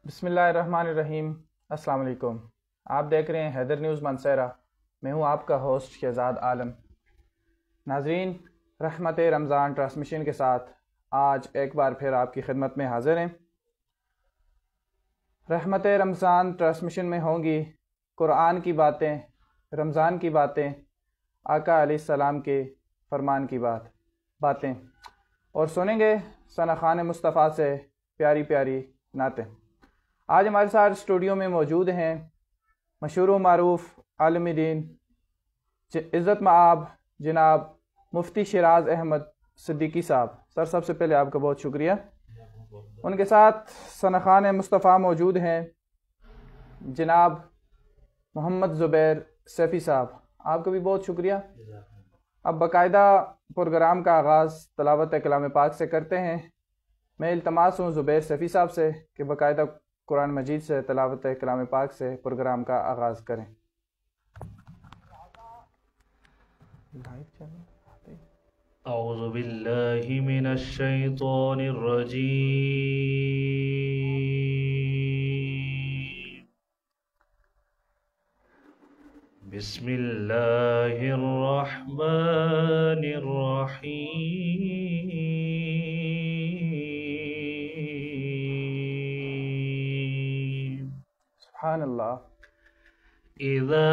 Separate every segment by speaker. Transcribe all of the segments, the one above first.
Speaker 1: بسم اللہ الرحمن الرحیم۔ السلام علیکم، آپ دیکھ رہے ہیں حیدر نیوز مانسہرہ۔ میں ہوں آپ کا ہوسٹ شہزاد عالم۔ ناظرین، رحمت رمضان ٹرانسمیشن کے ساتھ آج ایک بار پھر آپ کی خدمت میں حاضر ہیں۔ رحمت رمضان ٹرانسمیشن میں ہوں گی قرآن کی باتیں، رمضان کی باتیں، آقا علیہ السلام کے فرمان کی باتیں، اور سنیں گے ثنا خان مصطفیٰ سے پیاری پیاری نعتیں۔ آج ہمارے ساتھ اسٹوڈیو میں موجود ہیں مشہور و معروف عالم دین عزت مآب جناب مفتی شیراز احمد صدیقی صاحب۔ سر، سب سے پہلے آپ کا بہت شکریہ۔ ان کے ساتھ ثنا خان مصطفیٰ موجود ہیں جناب محمد زبیر سیفی صاحب، آپ کا بھی بہت شکریہ۔ اب باقاعدہ پروگرام کا آغاز تلاوت کلام پاک سے کرتے ہیں۔ میں التماس ہوں زبیر سیفی صاحب سے کہ باقاعدہ قرآن مجید سے تلاوت کلام پاک سے پروگرام کا آغاز کریں۔
Speaker 2: اعوذ باللہ من الشیطان الرجیم، بسم اللہ الرحمن الرحیم۔
Speaker 1: سبحان اللہ۔
Speaker 2: اذا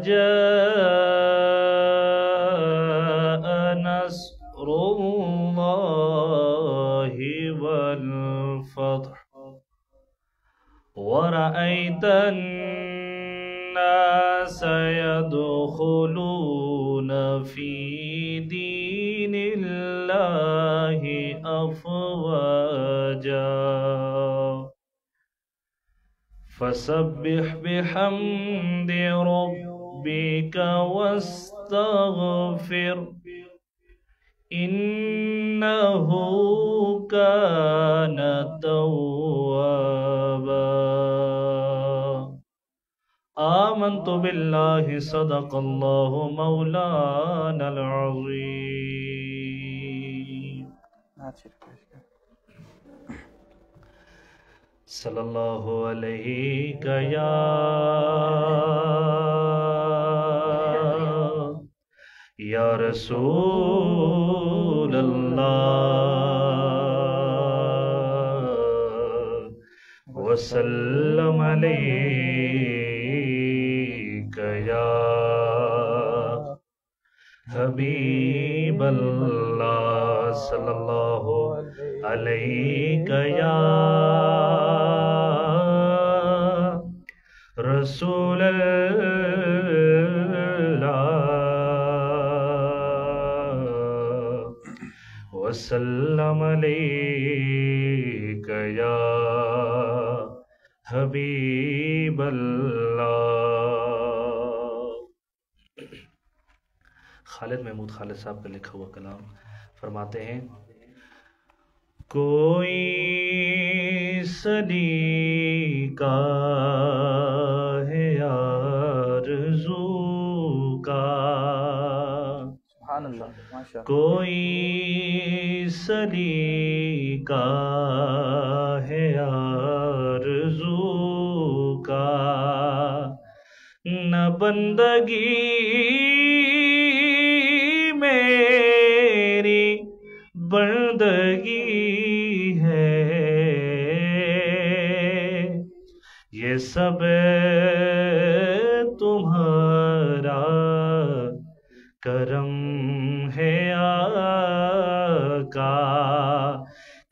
Speaker 2: جاء نصر اللہ والفتح ورأيت الناس يدخلون في دين الله أفواجا فسبح بحمد ربك واستغفر إنه كان توابا۔ آمنت بالله صدق الله مولانا العظيم۔ صلی اللہ علیہ یا رسول اللہ، وسلم علیک یا حبیب اللہ، صلی اللہ علیک یا رسول اللہ، وسلم علیک یا حبیب اللہ۔ خالد محمود خالد صاحب کا لکھا ہوا کلام فرماتے ہیں، کوئی سلیقہ ہے آرزو کا،
Speaker 1: سبحان اللہ، ماشاءاللہ۔
Speaker 2: کوئی سلیقہ ہے آرزو کا، نہ بندگی میری بندگی ہے، یہ سب تمہارا کرم ہے آقا،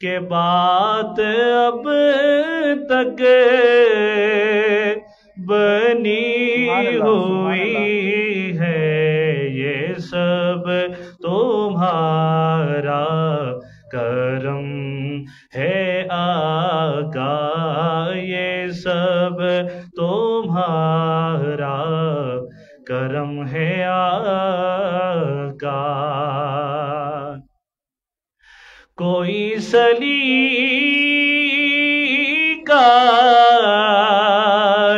Speaker 2: کہ بات اب تک بنی ہوئی ہے، یہ سب تمہارا کرم ہے آقا، یہ سب تمہارا کرم ہے آقا۔ کوئی سلیقہ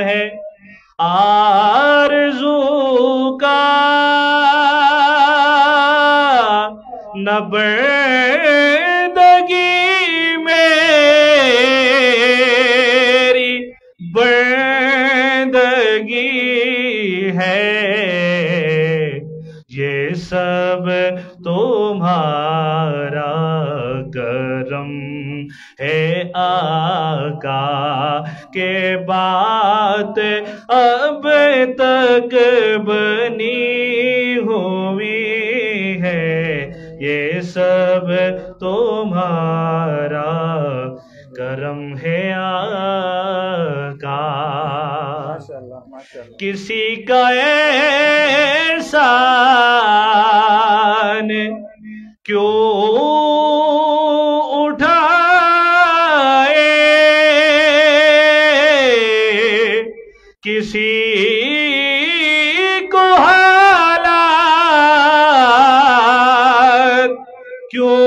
Speaker 2: ہے آرزو کا، نہ بندگی کرم ہے آقا کے بات اب تک بنی ہوئی ہے، یہ سب تمہارا کرم ہے آقا۔ کسی کا احسان کیوں اٹھائے، کسی کو حالات کیوں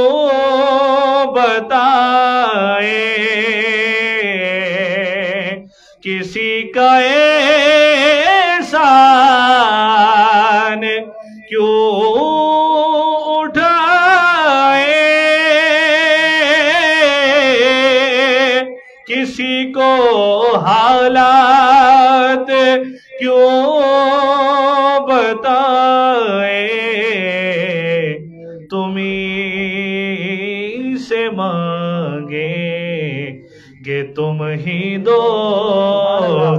Speaker 2: بتائے، کسی کا احسان کیوں اٹھائے، کسی کو حالات کیوں بتائے، تمہیں سے مانگیں گے تم ہی دو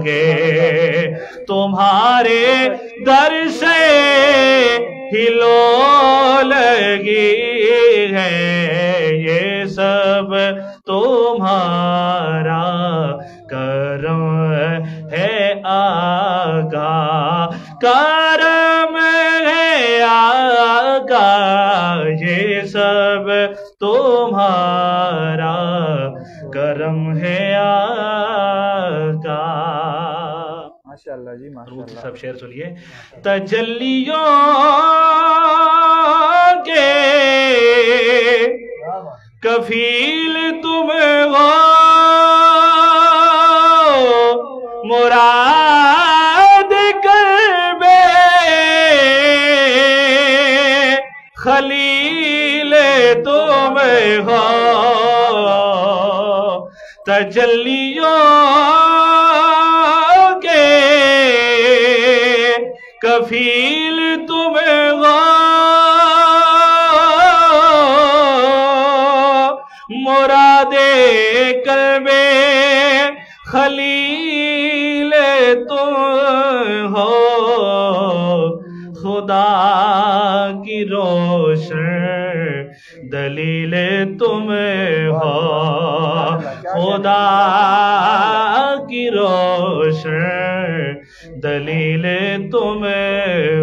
Speaker 2: گے، تمہارے در سے ہی لو لگی ہے، یہ سب تمہارا کرم ہے آقا، کرم ہے آقا، یہ سب تمہارا کرم ہے آقا۔
Speaker 1: ماشاءاللہ جی ماشاءاللہ۔
Speaker 2: سب شعر سنیے۔ تجلیوں کے کفیل تم ہو، مراد کربے خلیل تم ہو، تجلیوں کے کفیل تم ہو، مراد قلب خلیل تم ہو، خدا کی روشن دلیل تم ہو، خدا کی روشن دلیل تم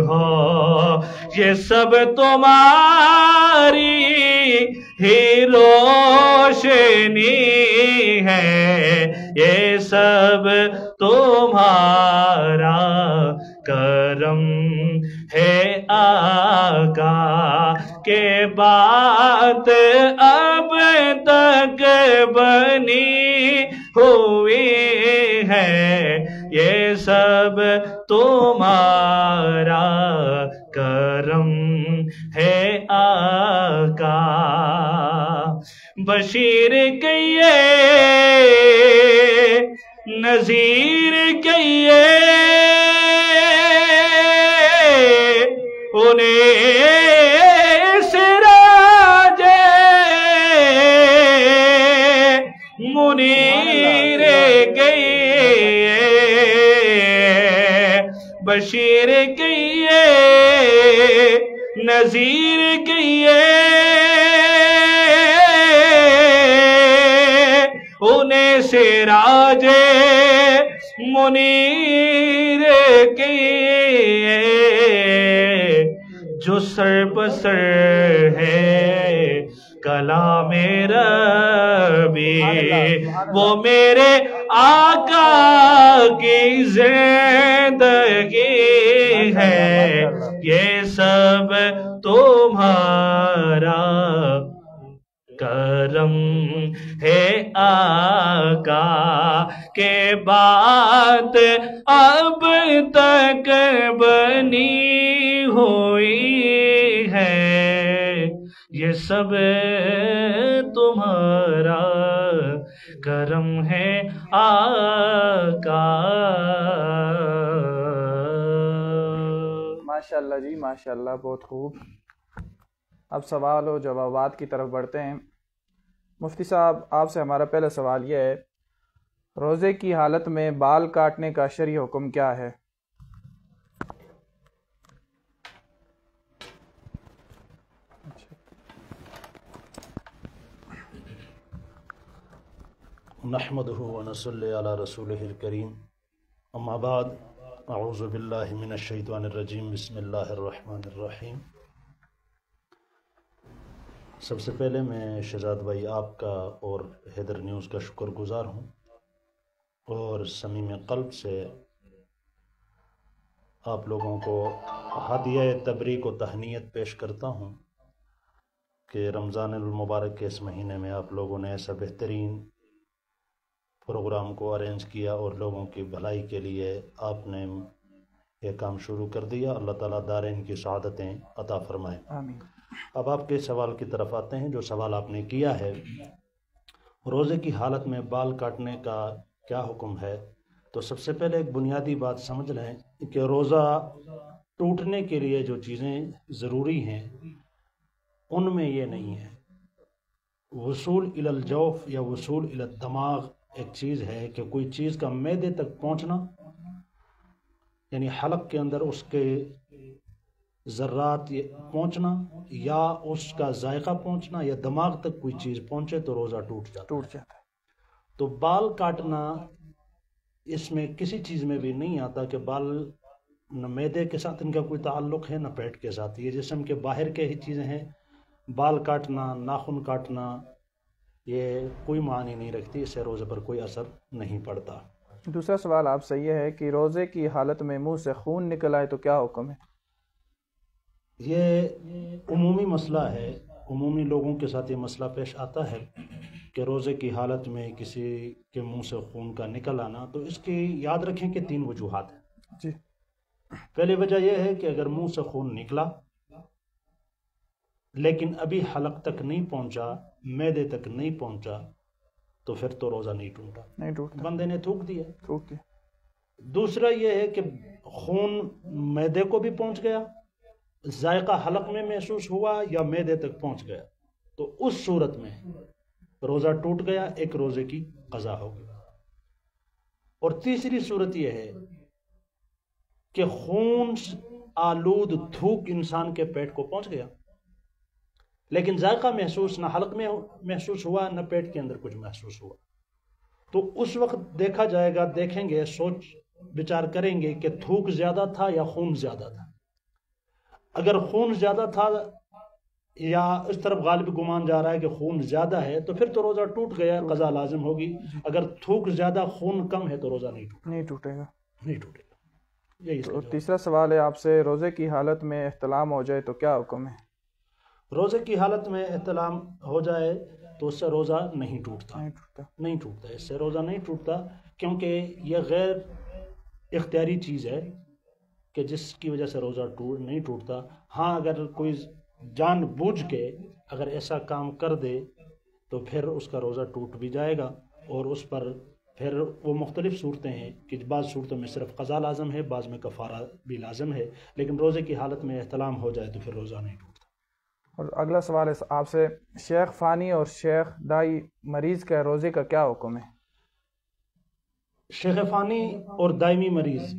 Speaker 2: ہو، یہ سب تمہاری ہی روشنی ہے، یہ سب تمہارا کرم ہے آقا، کے بات اب تک بنی ہوئی ہے، یہ سب تمہارا کرم ہے آقا۔ بشیر کہیے نذیر کہیے، انہیں سراج منیر کہیے، بشیر کہیے نذیر کہیے، انہیں سراج منیر کہیے، جو سر بسر ہے کلام ربی، وہ میرے آقا کی زندگی ہے، یہ سب تمہارا کرم ہے آقا، کے بات اب تک بنی ہوئی ہے، یہ سب تمہارا کرم ہے آقا۔
Speaker 1: ماشاءاللہ جی ماشاءاللہ، بہت خوب۔ اب سوال و جوابات کی طرف بڑھتے ہیں۔ مفتی صاحب آپ سے ہمارا پہلا سوال یہ ہے، روزے کی حالت میں بال کاٹنے کا شرعی حکم کیا ہے؟
Speaker 2: نحمده ونصلي على رسوله الكريم اما بعد اعوذ باللہ من الشیطان الرجیم بسم اللہ الرحمن الرحیم۔ سب سے پہلے میں شہزاد بھائی آپ کا اور حیدر نیوز کا شکر گزار ہوں اور صمیم قلب سے آپ لوگوں کو ہدیہ تبریک و تہنیت پیش کرتا ہوں کہ رمضان المبارک کے اس مہینے میں آپ لوگوں نے ایسا بہترین پروگرام کو ارینج کیا اور لوگوں کی بھلائی کے لیے آپ نے یہ کام شروع کر دیا۔ اللہ تعالیٰ دارین کی سعادتیں عطا فرمائے،
Speaker 1: آمین۔
Speaker 2: اب آپ کے سوال کی طرف آتے ہیں۔ جو سوال آپ نے کیا ہے، روزے کی حالت میں بال کاٹنے کا کیا حکم ہے، تو سب سے پہلے ایک بنیادی بات سمجھ لیں کہ روزہ ٹوٹنے کے لیے جو چیزیں ضروری ہیں ان میں یہ نہیں ہے۔ وصول الی الجوف یا وصول الی الدماغ ایک چیز ہے کہ کوئی چیز کا معدے تک پہنچنا، یعنی حلق کے اندر اس کے ذرات پہنچنا یا اس کا ذائقہ پہنچنا یا دماغ تک کوئی چیز پہنچے تو روزہ ٹوٹ جاتا ہے۔ تو بال کاٹنا اس میں کسی چیز میں بھی نہیں آتا کہ بال نہ معدے کے ساتھ ان کا کوئی تعلق ہے نہ پیٹ کے ساتھ، یہ جسم کے باہر کے ہی چیزیں ہیں۔ بال کاٹنا، ناخن کاٹنا یہ کوئی معنی نہیں رکھتی، اس سے روزے پر کوئی اثر نہیں پڑتا۔
Speaker 1: دوسرا سوال آپ سے یہ ہے کہ روزے کی حالت میں منہ سے خون نکل آئے تو کیا حکم ہے؟
Speaker 2: یہ عمومی مسئلہ ہے، عمومی لوگوں کے ساتھ یہ مسئلہ پیش آتا ہے کہ روزے کی حالت میں کسی کے منہ سے خون کا نکل آنا، تو اس کی یاد رکھیں کہ 3 وجوہات ہیں۔
Speaker 1: جی۔
Speaker 2: پہلی وجہ یہ ہے کہ اگر منہ سے خون نکلا لیکن ابھی حلق تک نہیں پہنچا، معدے تک نہیں پہنچا، تو پھر تو روزہ نہیں ٹوٹا، بندے نے تھوک دیا۔ دوسرا یہ ہے کہ خون معدے کو بھی پہنچ گیا، ذائقہ حلق میں محسوس ہوا یا معدے تک پہنچ گیا، تو اس صورت میں روزہ ٹوٹ گیا، ایک روزے کی قضا ہوگی۔ اور تیسری صورت یہ ہے کہ خون آلود تھوک انسان کے پیٹ کو پہنچ گیا لیکن ذائقہ محسوس نہ حلق میں محسوس ہوا نہ پیٹ کے اندر کچھ محسوس ہوا، تو اس وقت دیکھا جائے گا، دیکھیں گے، سوچ بچار کریں گے کہ تھوک زیادہ تھا یا خون زیادہ تھا۔ اگر خون زیادہ تھا یا اس طرف غالب گمان جا رہا ہے کہ خون زیادہ ہے تو پھر تو روزہ ٹوٹ گیا، قضا لازم ہوگی۔ اگر تھوک زیادہ خون کم ہے تو روزہ نہیں ٹوٹے گا۔ یہی
Speaker 1: اور تیسرا سوال ہے آپ سے، روزے کی حالت میں احتلام ہو جائے تو کیا حکم ہے؟
Speaker 2: روزے کی حالت میں احتلام ہو جائے تو اس سے روزہ نہیں ٹوٹتا، اس سے روزہ نہیں ٹوٹتا، کیونکہ یہ غیر اختیاری چیز ہے کہ جس کی وجہ سے روزہ نہیں ٹوٹتا۔ ہاں اگر کوئی جان بوجھ کے اگر ایسا کام کر دے تو پھر اس کا روزہ ٹوٹ بھی جائے گا، اور اس پر پھر وہ مختلف صورتیں ہیں کہ بعض صورتوں میں صرف قضا لازم ہے، بعض میں کفارہ بھی لازم ہے، لیکن روزے کی حالت میں احتلام ہو جائے تو پھر روزہ نہیں ٹوٹتا۔
Speaker 1: اور اگلا سوال ہے آپ سے، شیخ فانی اور شیخ دائی مریض کا روزے کا کیا حکم ہے؟
Speaker 2: شیخ فانی اور دائمی مریض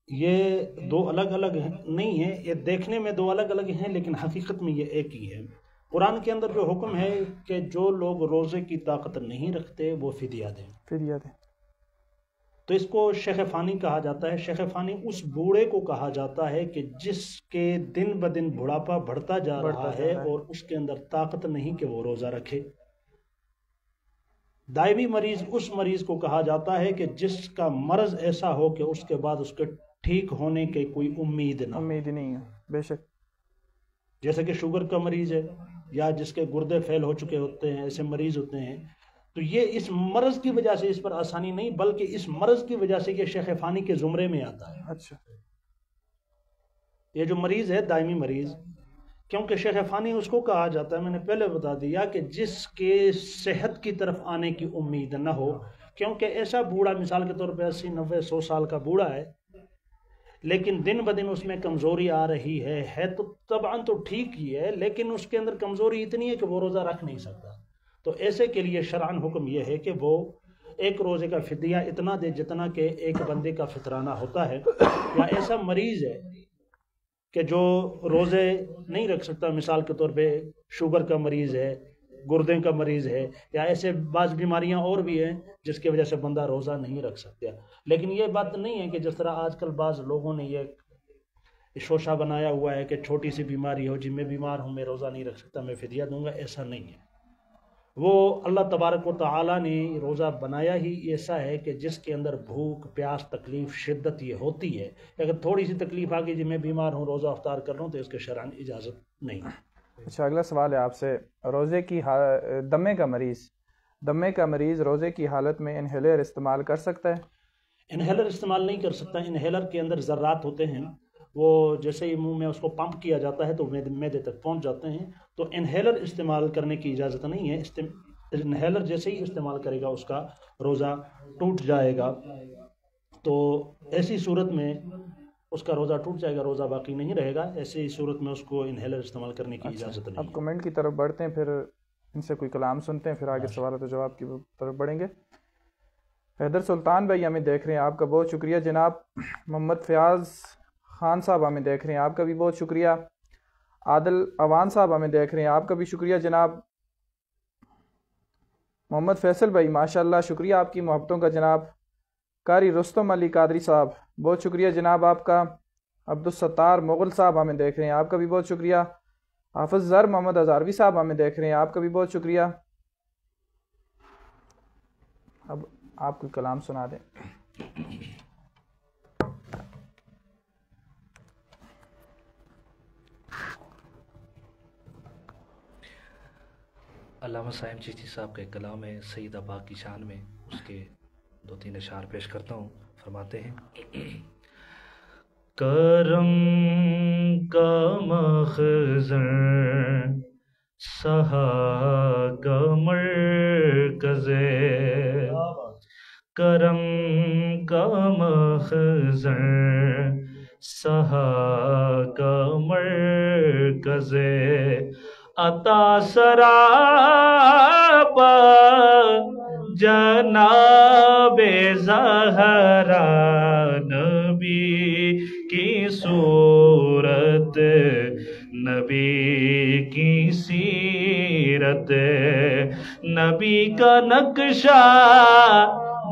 Speaker 2: یہ 2 الگ الگ نہیں ہیں، یہ دیکھنے میں 2 الگ الگ ہیں لیکن حقیقت میں یہ ایک ہی ہے۔ قرآن کے اندر جو حکم ہے کہ جو لوگ روزے کی طاقت نہیں رکھتے وہ فدیہ دیں۔ تو اس کو شیخ فانی کہا جاتا ہے۔ شیخ فانی اس بوڑھے کو کہا جاتا ہے کہ جس کے دن بدن بڑھاپا بڑھتا جا رہا ہے اور اس کے اندر طاقت نہیں کہ وہ روزہ رکھے۔ دائمی مریض اس مریض کو کہا جاتا ہے کہ جس کا مرض ایسا ہو کہ اس کے بعد اس کے ٹھیک ہونے کی کوئی امید نہیں ہے۔
Speaker 1: بے شک،
Speaker 2: جیسے کہ شوگر کا مریض ہے یا جس کے گردے فیل ہو چکے ہوتے ہیں، ایسے مریض ہوتے ہیں، تو یہ اس مرض کی وجہ سے اس پر آسانی نہیں، بلکہ اس مرض کی وجہ سے یہ شیخ فانی کے زمرے میں آتا ہے۔
Speaker 1: اچھا،
Speaker 2: یہ جو مریض ہے دائمی مریض، کیونکہ شیخ فانی اس کو کہا جاتا ہے، میں نے پہلے بتا دیا، کہ جس کے صحت کی طرف آنے کی امید نہ ہو، کیونکہ ایسا بوڑھا مثال کے طور پہ 80 90 100 سال کا بوڑھا ہے لیکن دن بدن اس میں کمزوری آ رہی ہے تو طبعاً تو ٹھیک ہی ہے، لیکن اس کے اندر کمزوری اتنی ہے کہ وہ روزہ رکھ نہیں سکتا، تو ایسے کے لیے شرعاً حکم یہ ہے کہ وہ ایک روزے کا فدیہ اتنا دے جتنا کہ ایک بندے کا فطرانہ ہوتا ہے. یا ایسا مریض ہے کہ جو روزے نہیں رکھ سکتا، مثال کے طور پہ شوگر کا مریض ہے، گردے کا مریض ہے، یا ایسے بعض بیماریاں اور بھی ہیں جس کی وجہ سے بندہ روزہ نہیں رکھ سکتا. لیکن یہ بات نہیں ہے کہ جس طرح آج کل بعض لوگوں نے یہ شوشہ بنایا ہوا ہے کہ چھوٹی سی بیماری ہو جی میں بیمار ہوں میں روزہ نہیں رکھ سکتا میں فدیہ دوں گا. ایسا نہیں ہے. وہ اللہ تبارک و تعالیٰ نے روزہ بنایا ہی ایسا ہے کہ جس کے اندر بھوک پیاس تکلیف شدت یہ ہوتی ہے. اگر تھوڑی سی تکلیف آ گئی جی میں بیمار ہوں روزہ افطار کر رہا ہوں تو اس کے شرعاً اجازت نہیں.
Speaker 1: اچھا، اگلا سوال ہے آپ سے. روزے کی دمے کا مریض روزے کی حالت میں انہیلر استعمال کر سکتا ہے؟
Speaker 2: انہیلر استعمال نہیں کر سکتا. انہیلر کے اندر ذرات ہوتے ہیں، وہ جیسے ہی منہ میں اس کو پمپ کیا جاتا ہے تو معدے تک پہنچ جاتے ہیں. تو انہیلر استعمال کرنے کی اجازت نہیں ہے. انہیلر جیسے ہی استعمال کرے گا اس کا روزہ ٹوٹ جائے گا. تو ایسی صورت میں اس کا روزہ ٹوٹ جائے گا، روزہ باقی نہیں رہے گا. ایسی صورت میں اس کو انہیلر استعمال کرنے کی اجازت نہیں.
Speaker 1: اب کمنٹ کی طرف بڑھتے ہیں، پھر ان سے کوئی کلام سنتے ہیں، پھر آگے سوالات و جواب کی طرف بڑھیں گے. حیدر سلطان بھائی ہمیں دیکھ رہے ہیں، آپ کا بہت شکریہ. جناب محمد فیاض خان صاحب ہمیں دیکھ رہے ہیں، آپ کا بھی بہت شکریہ. عادل اوان صاحب ہمیں دیکھ رہے ہیں، آپ کا بھی شکریہ. جناب محمد فیصل بھائی ماشاءاللہ شکریہ آپ کی محبتوں کا. جناب قاری رستم علی قادری صاحب بہت شکریہ جناب آپ کا. عبدالستار مغل صاحب ہمیں دیکھ رہے ہیں، آپ کا بھی بہت شکریہ. حافظ زر محمد ہزاروی صاحب ہمیں دیکھ رہے ہیں، آپ کا بھی بہت شکریہ. اب آپ کوئی کلام سنا دیں.
Speaker 3: علامہ صاحب چشتی صاحب کا ایک کلام ہے سیدہ پاک کی شان میں، اس کے 2-3 اشعار پیش کرتا ہوں. فرماتے ہیں: کرم کا مخزن سہا کا مرکز، کرم کا مخزن سہا کا مرکز، عطا سراپا جناب زہرا نبی کی صورت، نبی کی سیرت، نبی کا نقشہ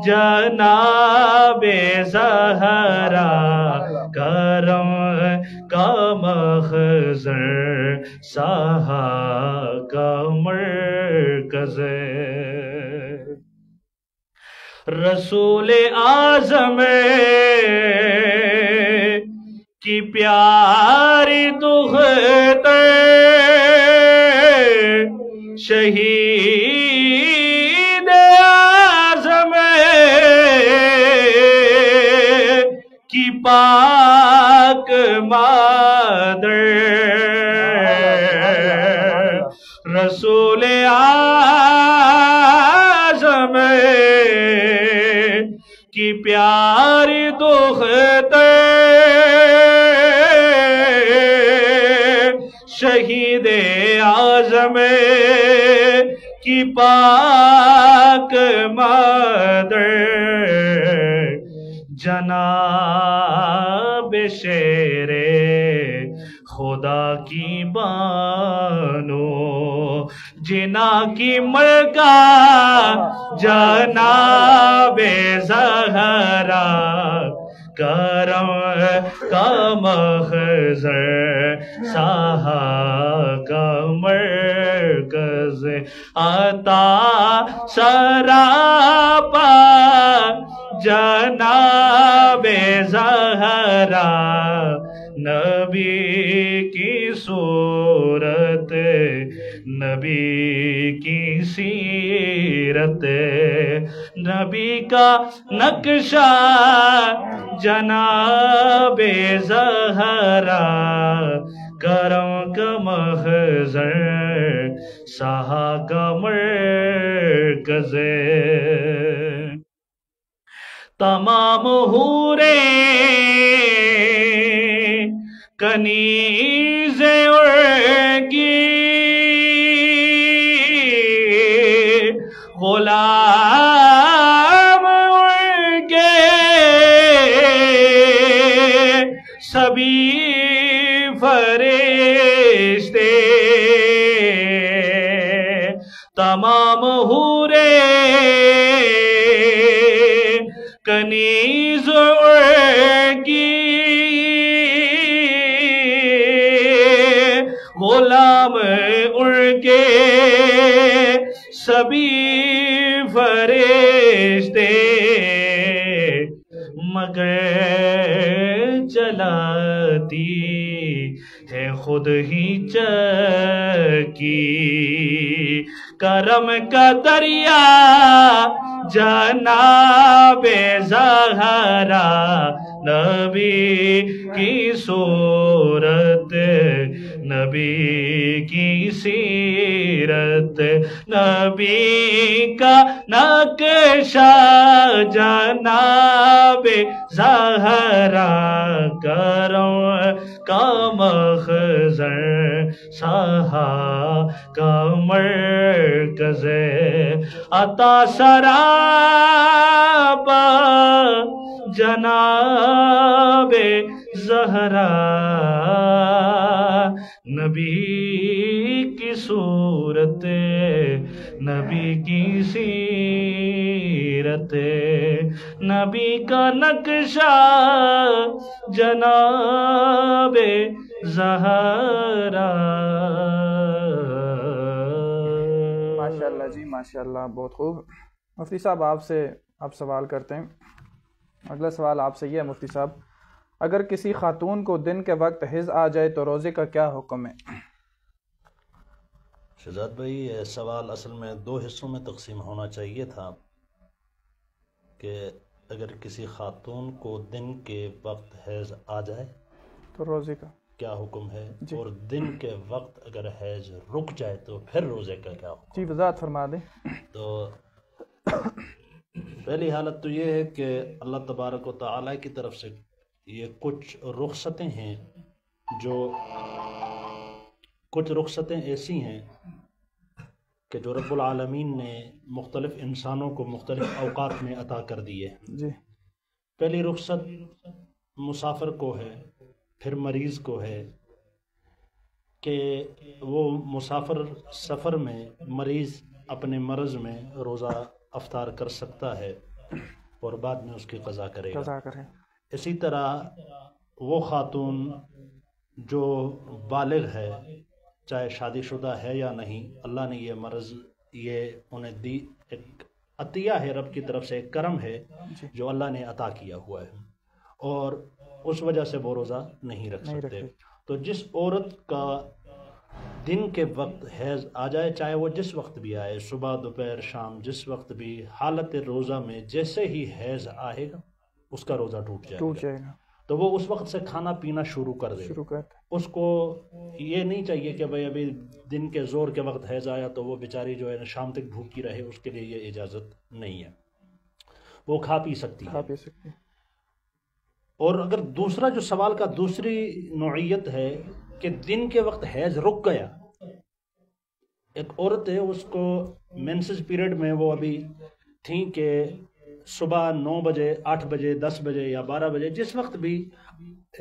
Speaker 3: جناب زہرا، کرم کا مخزن سہا کا مرکز، رسول اعظم کی پیاری دختر، شہید اعظم کی پاک مادر، رسول اعظم کی پیاری دختر، شہید اعظم کی پاک مادر، جناب شیر خدا کی بانو، جنا کی ملکہ جناب زہرا، کرم کا مخزن سہا کا مرکز، عطا سراپا جناب زہرا، نبی کی صورت، نبی کی سیرت، نبی کا نقشہ جناب زہرا، کرم کا مخزن سہا کا مرکز، تمام حوریں کنیزیں ان کی
Speaker 2: غلام کے سبھی فرشتے تمام حورے کنیز کی غلام ان کے سبھی فرشتے مگر چلاتی ہے خود ہی چکی کرم کا دریا جناب زہرا نبی کی صورت نبی کی سیرت نبی کا نقشہ جناب زہرا کرم کا مخزن سہا کا مرکز عطا سراپا جناب زہرا نبی کی صورت نبی کی سیرت نبی کا نقشہ جناب زہرا.
Speaker 1: ماشاءاللہ جی ماشاءاللہ، بہت خوب. مفتی صاحب آپ سے سوال کرتے ہیں. اگلا سوال آپ سے یہ ہے مفتی صاحب، اگر کسی خاتون کو دن کے وقت حیض آ جائے تو روزے کا کیا حکم ہے؟
Speaker 2: شہزاد بھائی یہ سوال اصل میں 2 حصوں میں تقسیم ہونا چاہیے تھا کہ اگر کسی خاتون کو دن کے وقت حیض آ جائے
Speaker 1: تو روزے کا
Speaker 2: کیا حکم ہے جی. اور دن کے وقت اگر حیض رک جائے تو پھر روزے کا کیا حکم
Speaker 1: جی وضاحت فرما دیں.
Speaker 2: تو پہلی حالت تو یہ ہے کہ اللہ تبارک و تعالی کی طرف سے یہ کچھ رخصتیں ہیں، جو کچھ رخصتیں ایسی ہیں کہ جو رب العالمین نے مختلف انسانوں کو مختلف اوقات میں عطا کر دیے
Speaker 1: جی.
Speaker 2: پہلی رخصت مسافر کو ہے، پھر مریض کو ہے کہ وہ مسافر سفر میں مریض اپنے مرض میں روزہ افطار کر سکتا ہے اور بعد میں اس کی قضا کرے گا. اسی طرح وہ خاتون جو بالغ ہے، چاہے شادی شدہ ہے یا نہیں، اللہ نے یہ مرض یہ انہیں دی، ایک عطیہ ہے رب کی طرف سے، ایک کرم ہے جو اللہ نے عطا کیا ہوا ہے، اور اس وجہ سے وہ روزہ نہیں رکھ سکتے. تو جس عورت کا دن کے وقت حیض آ جائے، چاہے وہ جس وقت بھی آئے، صبح دوپہر شام، جس وقت بھی، حالت روزہ میں جیسے ہی حیض آئے گا اس کا روزہ ٹوٹ جائے گا. تو وہ اس وقت سے کھانا پینا شروع کر دے گا. اس کو یہ نہیں چاہیے کہ بھئی ابھی دن کے زور کے وقت حیض آیا تو وہ بیچاری جو ہے شام تک بھوکی رہے، اس کے لیے یہ اجازت نہیں ہے، وہ کھا پی سکتی ہے. اور اگر دوسرا جو سوال کا دوسری نوعیت ہے کہ دن کے وقت حیض رک گیا، ایک عورت ہے اس کو مینسز پیریڈ میں وہ ابھی تھیں کہ صبح 9 بجے 8 بجے 10 بجے یا 12 بجے جس وقت بھی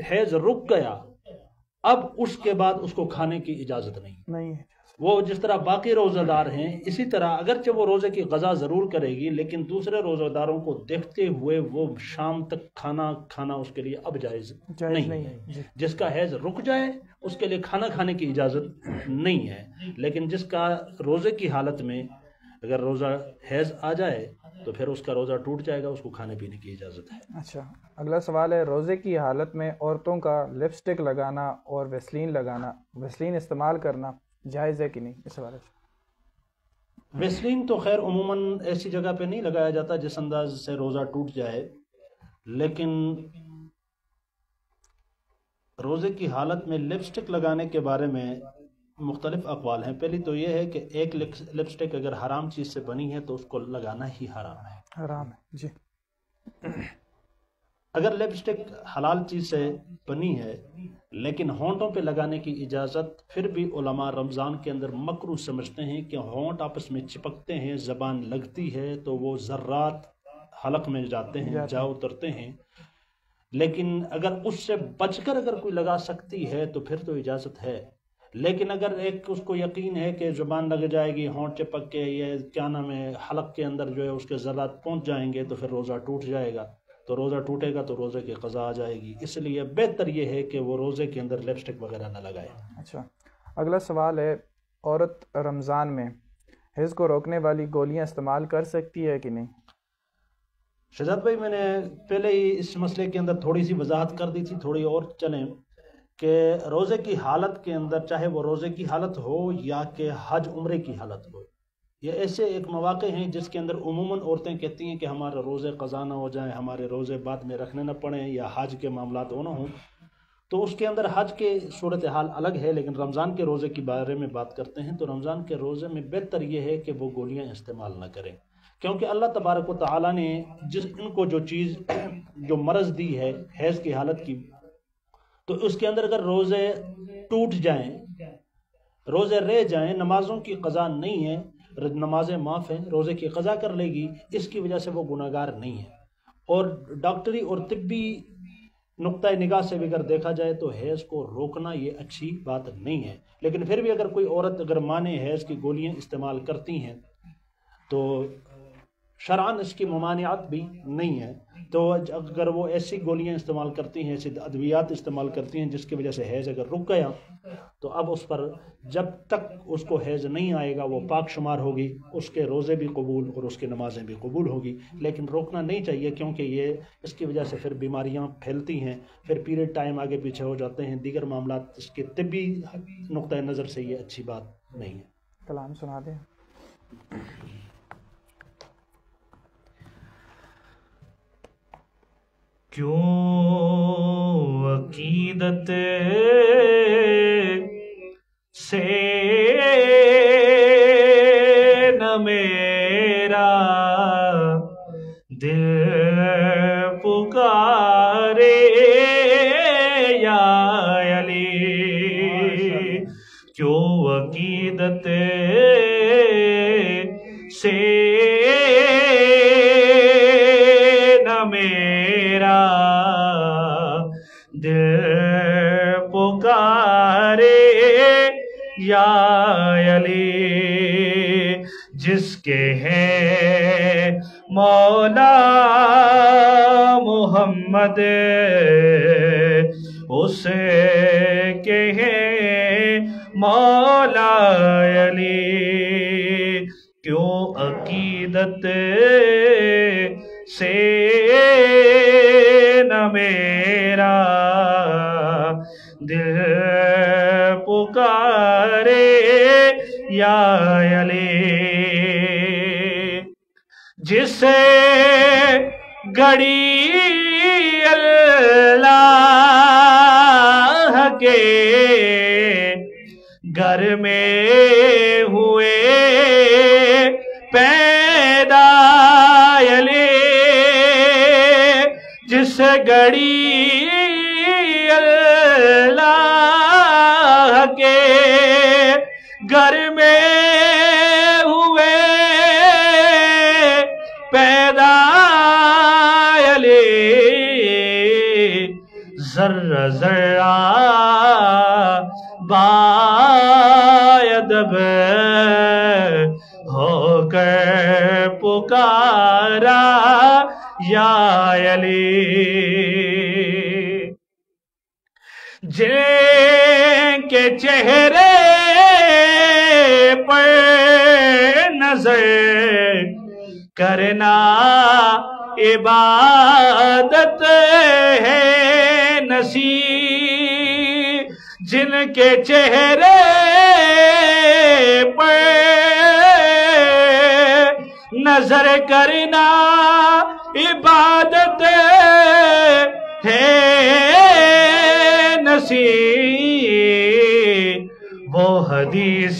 Speaker 2: حیض رک گیا، اب اس کے بعد اس کو کھانے کی اجازت نہیں ہے. وہ جس طرح باقی روزہ دار ہیں اسی طرح اگرچہ وہ روزے کی قضا ضرور کرے گی، لیکن دوسرے روزہ داروں کو دیکھتے ہوئے وہ شام تک کھانا اس کے لیے اب جائز نہیں ہے. جس کا حیض رک جائے اس کے لیے کھانا کھانے کی اجازت نہیں ہے، لیکن جس کا روزے کی حالت میں اگر روزہ حیض آ جائے تو پھر اس کا روزہ ٹوٹ جائے گا، اس کو کھانے پینے کی اجازت ہے.
Speaker 1: اچھا، اگلا سوال ہے، روزے کی حالت میں عورتوں کا لپسٹک لگانا اور ویسلین استعمال کرنا جائز ہے کہ نہیں؟ اس حوالے سے.
Speaker 2: ویسلین تو خیر عموماً ایسی جگہ پہ نہیں لگایا جاتا جس انداز سے روزہ ٹوٹ جائے، لیکن روزے کی حالت میں لپسٹک لگانے کے بارے میں مختلف اقوال ہیں. پہلی تو یہ ہے کہ ایک لپسٹک اگر حرام چیز سے بنی ہے تو اس کو لگانا ہی حرام ہے.
Speaker 1: جی.
Speaker 2: اگر لپسٹک حلال چیز سے بنی ہے لیکن ہونٹوں پہ لگانے کی اجازت پھر بھی علماء رمضان کے اندر مکروہ سمجھتے ہیں کہ ہونٹ آپس میں چپکتے ہیں، زبان لگتی ہے تو وہ ذرات حلق میں جاتے ہیں، جا اترتے ہیں، لیکن اگر اس سے بچ کر اگر کوئی لگا سکتی ہے تو پھر تو اجازت ہے۔ لیکن اگر ایک اس کو یقین ہے کہ زبان لگ جائے گی، ہونٹ چپک کے یہ کیا نام ہے حلق کے اندر جو ہے اس کے ذرات پہنچ جائیں گے تو پھر روزہ ٹوٹ جائے گا، تو روزہ ٹوٹے گا تو روزے کی قضا آ جائے گی، اس لیے بہتر یہ ہے کہ وہ روزے کے اندر لپسٹک وغیرہ نہ لگائے۔
Speaker 1: اچھا، اگلا سوال ہے، عورت رمضان میں حیض کو روکنے والی گولیاں استعمال کر سکتی ہے کہ نہیں؟
Speaker 2: شہزاد بھائی، میں نے پہلے ہی اس مسئلے کے اندر تھوڑی سی وضاحت کر دی تھی، تھوڑی اور چلیں کہ روزے کی حالت کے اندر، چاہے وہ روزے کی حالت ہو یا کہ حج عمرے کی حالت ہو، یہ ایسے ایک مواقع ہیں جس کے اندر عموماً عورتیں کہتی ہیں کہ ہمارے روزے قضا نہ ہو جائیں، ہمارے روزے بعد میں رکھنے نہ پڑیں، یا حج کے معاملات نہ ہوں، تو اس کے اندر حج کے صورتحال الگ ہے، لیکن رمضان کے روزے کے بارے میں بات کرتے ہیں تو رمضان کے روزے میں بہتر یہ ہے کہ وہ گولیاں استعمال نہ کریں، کیونکہ اللہ تبارک و تعالیٰ نے ان کو جو چیز جو مرض دی ہے حیض کی حالت کی، تو اس کے اندر اگر روزے ٹوٹ جائیں، روزے رہ جائیں، نمازوں کی قضا نہیں ہے، نمازیں معاف ہیں، روزے کی قضا کر لے گی، اس کی وجہ سے وہ گناہگار نہیں ہے۔ اور ڈاکٹری اور طبی نقطۂ نگاہ سے بھی اگر دیکھا جائے تو حیض کو روکنا یہ اچھی بات نہیں ہے، لیکن پھر بھی اگر کوئی عورت اگر مانے حیض کی گولیاں استعمال کرتی ہیں تو شرعاً اس کی ممانعت بھی نہیں ہے، تو اگر وہ ایسی گولیاں استعمال کرتی ہیں، ایسی ادویات استعمال کرتی ہیں جس کی وجہ سے حیض اگر رک گیا تو اب اس پر جب تک اس کو حیض نہیں آئے گا وہ پاک شمار ہوگی، اس کے روزے بھی قبول اور اس کی نمازیں بھی قبول ہوگی، لیکن روکنا نہیں چاہیے کیونکہ یہ اس کی وجہ سے پھر بیماریاں پھیلتی ہیں، پھر پیریڈ ٹائم آگے پیچھے ہو جاتے ہیں، دیگر معاملات، اس کے طبی نقطۂ نظر سے یہ اچھی بات نہیں ہے۔
Speaker 1: کلام سنا دیں۔
Speaker 4: کیوں عقیدت سے نہ میرا دل پکارے یا علی، کیوں عقیدت سے نہ میرا دل پکارے یا علی، جس کے ہیں مولا محمد اس کے ہیں مولا علی، کیوں عقیدت سے نہ میرا دل پکارے یا علی، جسے گھڑی اللہ کے گھر میں ہوئے پیدا علی، جس گھڑی اللہ کے گھر میں ہوئے پیدا علی، ذرہ ذرہ بادب ہو کر پکارا یا علی، جن کے چہرے پر نظر کرنا عبادت ہے نصیب، جن کے چہرے پر نظر کرنا عبادت ہے نصیب، وہ حدیث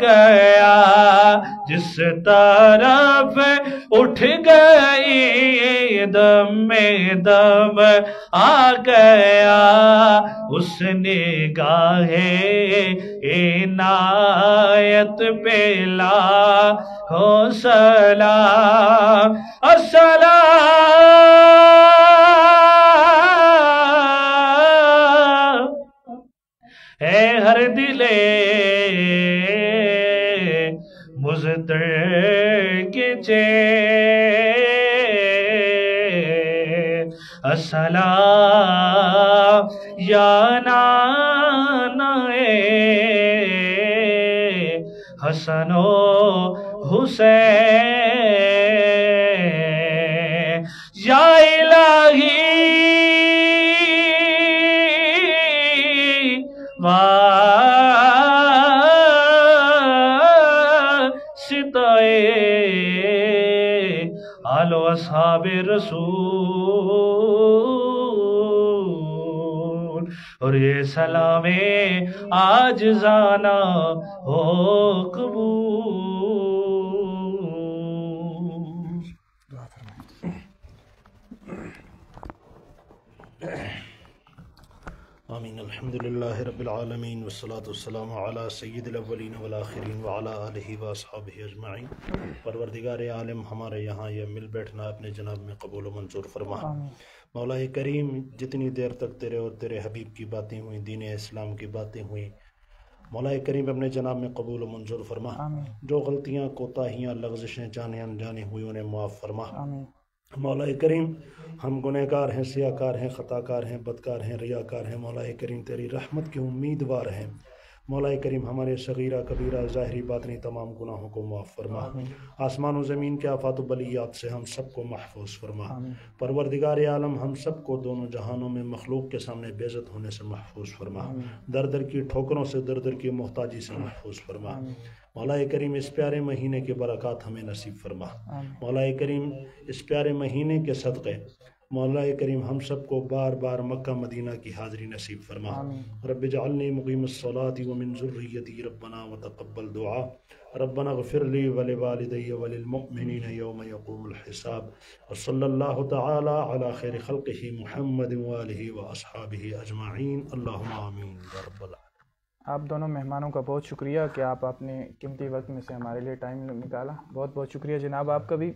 Speaker 4: گیا جس طرف اٹھ گئی دم میں دم آ گیا اس نگاہ عنایت پہ لاکھوں سلام السلام اے ہر دل مزدر کے چین السلام یا نانا حسن و حسین یا الہی واسطۂ آل و اصحاب رسول اور یہ سلام عاجزانہ ہو قبول.
Speaker 2: آمین. الحمدللہ رب العالمین والصلاة والسلام علی سید الاولین والآخرین وعلی آلہ واصحابہ اجمعین. پروردگار عالم ہمارے یہاں یہ مل بیٹھنا اپنے جناب میں قبول و منظور فرما. مولا کریم جتنی دیر تک تیرے اور تیرے حبیب کی باتیں ہوئیں، دین اسلام کی باتیں ہوئیں، مولا کریم اپنے جناب میں قبول و منظور فرما. جو غلطیاں کوتاہیاں لغزشیں جانے انجانے ہوئی انہیں معاف فرما. مولا کریم ہم گنہگار ہیں، سیاکار ہیں، خطاکار ہیں، بدکار ہیں، ریاکار ہیں. مولا کریم تیری رحمت کے امیدوار ہیں. مولا کریم ہمارے صغیرہ کبیرہ ظاہری باطنی تمام گناہوں کو معاف فرما. آسمان و زمین کے آفات و بلیات سے ہم سب کو محفوظ فرما. پروردگار عالم ہم سب کو دونوں جہانوں میں مخلوق کے سامنے بے عزت ہونے سے محفوظ فرما. در در کی ٹھوکروں سے، در در کی محتاجی سے محفوظ فرما. مولا کریم اس پیارے مہینے کے برکات ہمیں نصیب فرما. مولا کریم اس پیارے مہینے کے صدقے مولا کریم ہم سب کو بار بار مکہ مدینہ کی حاضری نصیب فرما. رب اجعلنی مقیم الصلاۃ ومن ذریتی ربنا وتقبل دعا. ربنا اغفر لی ولوالدی وللمؤمنین یوم یقوم الحساب. وصلی اللہ تعالی علی خیر خلقہ محمد وآلہ واصحابہ اجمعین. اللہم آمین یا رب العالمین.
Speaker 1: آپ دونوں مہمانوں کا بہت شکریہ کہ آپ اپنے قیمتی وقت میں سے ہمارے لیے ٹائم نکالا. بہت بہت شکریہ جناب آپ کا بھی.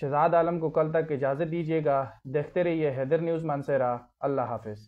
Speaker 1: شہزاد عالم کو کل تک اجازت دیجیے گا. دیکھتے رہیے حیدر نیوز مانسہرہ. اللہ حافظ.